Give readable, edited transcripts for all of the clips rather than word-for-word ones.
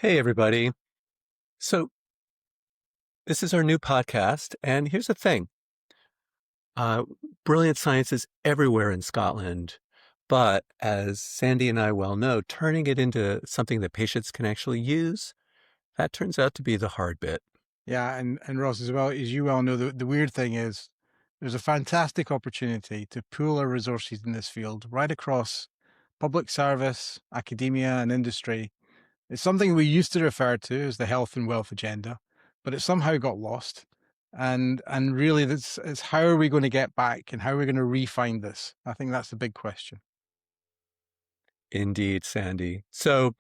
Hey, everybody. So, this is our new podcast. And here's the thing uh, brilliant science is everywhere in Scotland. But as Sandy and I well know, turning it into something that patients can actually use, that turns out to be the hard bit. Yeah, and Ross, as well as you well know, the weird thing is there's a fantastic opportunity to pool our resources in this field right across public service, academia, and industry. It's something we used to refer to as the health and wealth agenda, but it somehow got lost. And really, that's it's how are we going to get back and how are we going to refine this? I think that's the big question. Indeed, Sandy. So,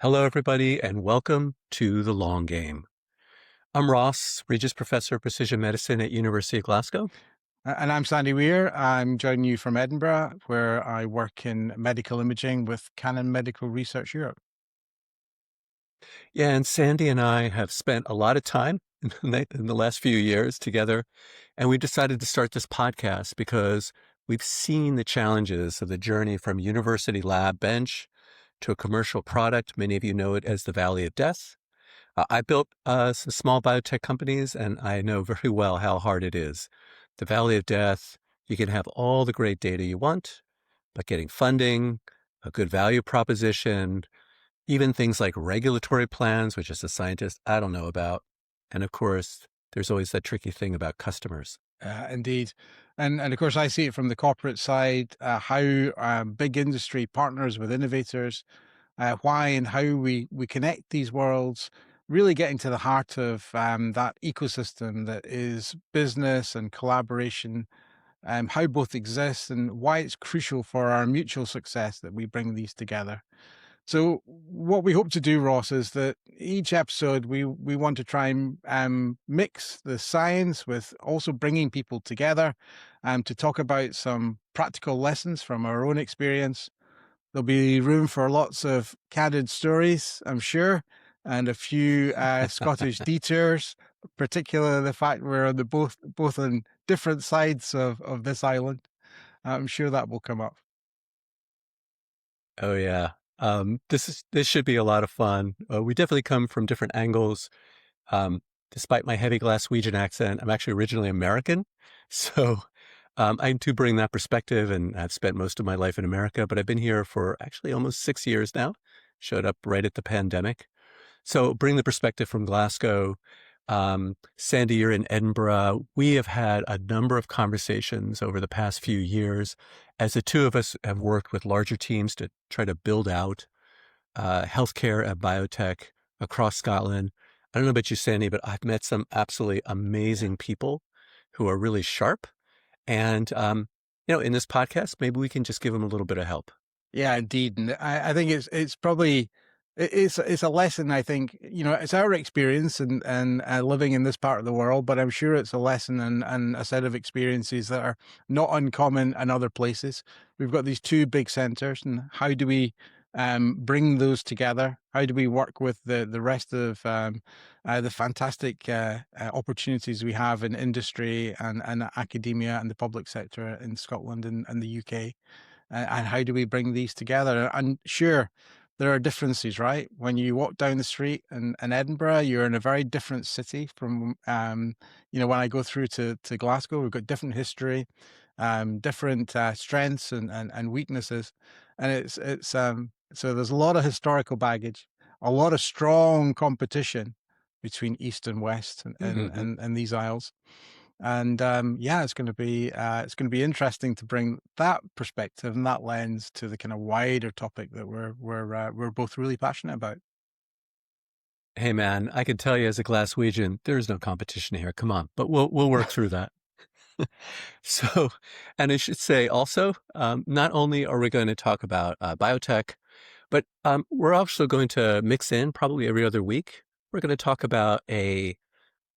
hello, everybody, and welcome to The Long Game. I'm Ross, Regis Professor of Precision Medicine at University of Glasgow. And I'm Sandy Weir. I'm joining you from Edinburgh, where I work in medical imaging with Canon Medical Research Europe. Yeah, and Sandy and I have spent a lot of time in the last few years together, and we decided to start this podcast because we've seen the challenges of the journey from university lab bench to a commercial product. Many of you know it as the Valley of Death. I built some small biotech companies, and I know very well how hard it is. The Valley of Death, you can have all the great data you want, but getting funding, a good value proposition, even things like regulatory plans, which as a scientist, I don't know about. And of course, there's always that tricky thing about customers. Indeed. And of course, I see it from the corporate side, how big industry partners with innovators, why and how we connect these worlds, really getting to the heart of that ecosystem that is business and collaboration, how both exist and why it's crucial for our mutual success that we bring these together. So what we hope to do, Ross, is that each episode we want to try and mix the science with also bringing people together to talk about some practical lessons from our own experience. There'll be room for lots of candid stories, I'm sure, and a few Scottish detours, particularly the fact we're on the both on different sides of this island. I'm sure that will come up. Oh yeah. This should be a lot of fun. We definitely come from different angles. Um, Despite my heavy Glaswegian accent, I'm actually originally American. So I do bring that perspective, and I've spent most of my life in America, but I've been here for actually almost 6 years now. Showed up right at the pandemic. So bring the perspective from Glasgow. Sandy, you're in Edinburgh. We have had a number of conversations over the past few years as the two of us have worked with larger teams to try to build out healthcare and biotech across Scotland. I don't know about you, Sandy, but I've met some absolutely amazing people who are really sharp. And, in this podcast, maybe we can just give them a little bit of help. Yeah, indeed, and I think it's probably it's a lesson. I think it's our experience and living in this part of the world, but I'm sure it's a lesson and a set of experiences that are not uncommon in other places. We've got these two big centres, and how do we bring those together? How do we work with the rest of the fantastic opportunities we have in industry and academia and the public sector in Scotland and the UK? And how do we bring these together? And sure, there are differences, right? When you walk down the street in Edinburgh, you're in a very different city from, when I go through to Glasgow, we've got different history, different strengths and weaknesses. And so there's a lot of historical baggage, a lot of strong competition between East and West Hmm. and these isles. And yeah, it's going to be interesting to bring that perspective and that lens to the kind of wider topic that we're both really passionate about. Hey, man, I can tell you as a Glaswegian, there's no competition here. Come on, but we'll work through that. So, and I should say also, not only are we going to talk about biotech, but we're also going to mix in probably every other week. We're going to talk about a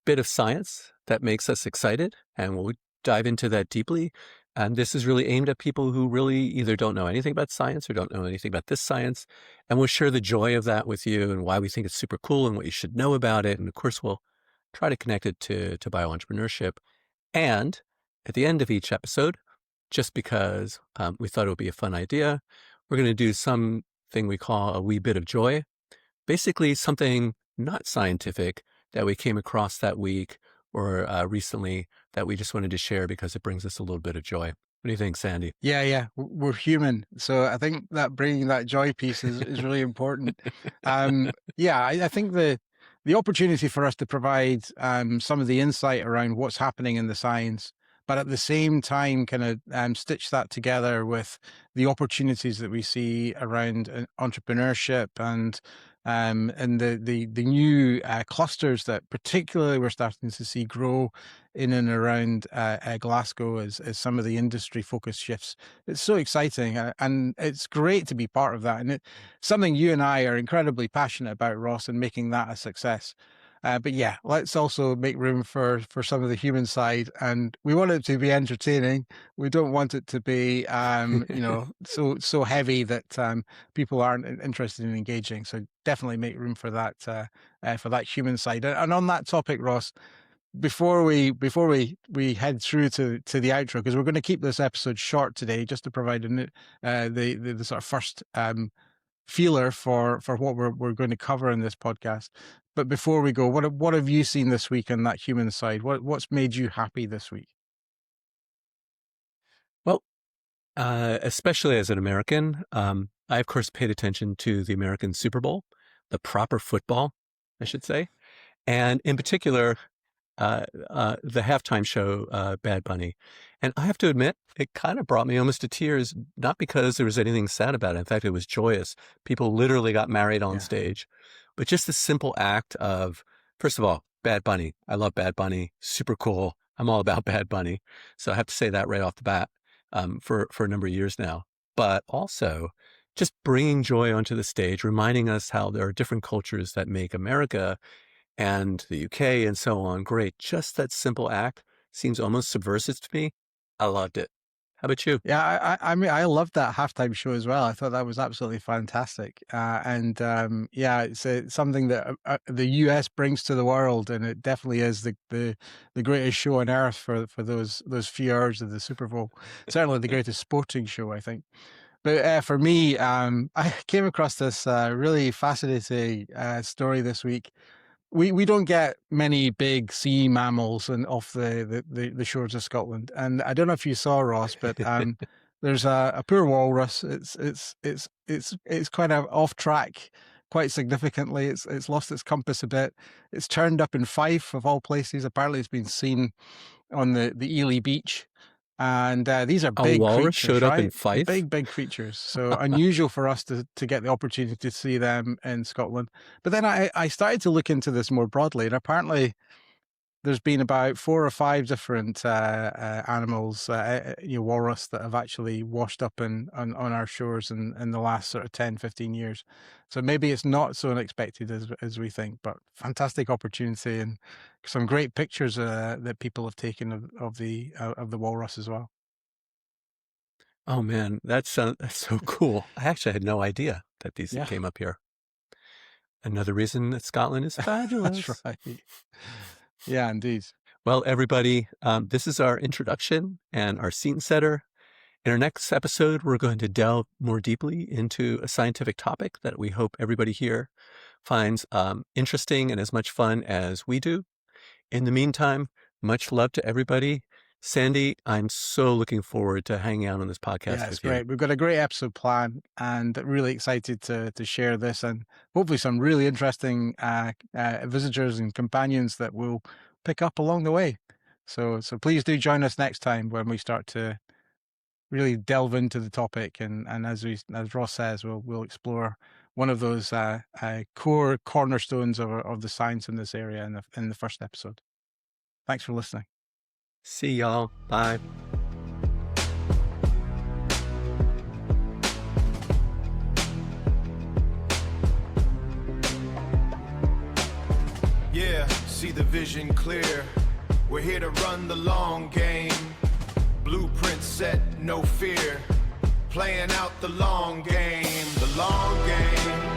bit of science that makes us excited, and we'll dive into that deeply. And this is really aimed at people who really either don't know anything about science or don't know anything about this science. And we'll share the joy of that with you and why we think it's super cool and what you should know about it. And of course, we'll try to connect it to bioentrepreneurship. And at the end of each episode, just because we thought it would be a fun idea, we're going to do something we call a wee bit of joy, basically something not scientific that we came across that week or recently that we just wanted to share because it brings us a little bit of joy. What do you think, Sandy? Yeah, we're human, so I think that bringing that joy piece is really important. Yeah, I think the opportunity for us to provide some of the insight around what's happening in the science, but at the same time, kind of stitch that together with the opportunities that we see around entrepreneurship and the new clusters that particularly we're starting to see grow in and around Glasgow as some of the industry focus shifts. It's so exciting, and it's great to be part of that. And it's something you and I are incredibly passionate about, Ross, and making that a success. But yeah, let's also make room for some of the human side, and we want it to be entertaining. We don't want it to be, so heavy that people aren't interested in engaging. So definitely make room for that human side. And on that topic, Ross, before we head through to the outro, because we're going to keep this episode short today, just to provide the sort of first feeler for what we're going to cover in this podcast. But before we go, what have you seen this week on that human side? What's made you happy this week? Well, especially as an American, I, of course, paid attention to the American Super Bowl, the proper football, I should say. And in particular, the halftime show, Bad Bunny. And I have to admit, it kind of brought me almost to tears, not because there was anything sad about it. In fact, it was joyous. People literally got married on Yeah. stage. But just the simple act of, first of all, Bad Bunny. I love Bad Bunny. Super cool. I'm all about Bad Bunny. So I have to say that right off the bat for a number of years now. But also just bringing joy onto the stage, reminding us how there are different cultures that make America and the UK and so on great. Just that simple act seems almost subversive to me. I loved it. How about you? Yeah, I mean, I loved that halftime show as well. I thought that was absolutely fantastic. And yeah, it's something that the US brings to the world, and it definitely is the greatest show on earth for those few hours of the Super Bowl. Certainly the greatest sporting show, I think. But for me, I came across this really fascinating story this week. We don't get many big sea mammals off the shores of Scotland, and I don't know if you saw, Ross, but there's a poor walrus. It's kind of off track quite significantly. It's lost its compass a bit. It's turned up in Fife of all places. Apparently, it's been seen on the Ely beach. And these are A big walrus creatures, showed up in right? Fife? Big creatures. So unusual for us to get the opportunity to see them in Scotland. But then I started to look into this more broadly, and apparently there's been about 4 or 5 different animals, walrus, that have actually washed up on our shores in the last sort of 10, 15 years. So maybe it's not so unexpected as we think, but fantastic opportunity and some great pictures that people have taken of the walrus as well. Oh man, that's so cool. I actually had no idea that these Yeah, came up here. Another reason that Scotland is that's fabulous. right. Yeah, indeed. Well, everybody, this is our introduction and our scene setter. In our next episode, we're going to delve more deeply into a scientific topic that we hope everybody here finds interesting and as much fun as we do. In the meantime, much love to everybody. Sandy, I'm so looking forward to hanging out on this podcast Yeah, it's with you. great. We've got a great episode planned, and really excited to share this, and hopefully some really interesting visitors and companions that we'll pick up along the way. So please do join us next time when we start to really delve into the topic, and as Ross says, we'll explore one of those core cornerstones of the science in this area in the first episode. Thanks for listening. See y'all. Bye. Yeah, see the vision clear. We're here to run the long game. Blueprint set, no fear. Playing out the long game, the long game.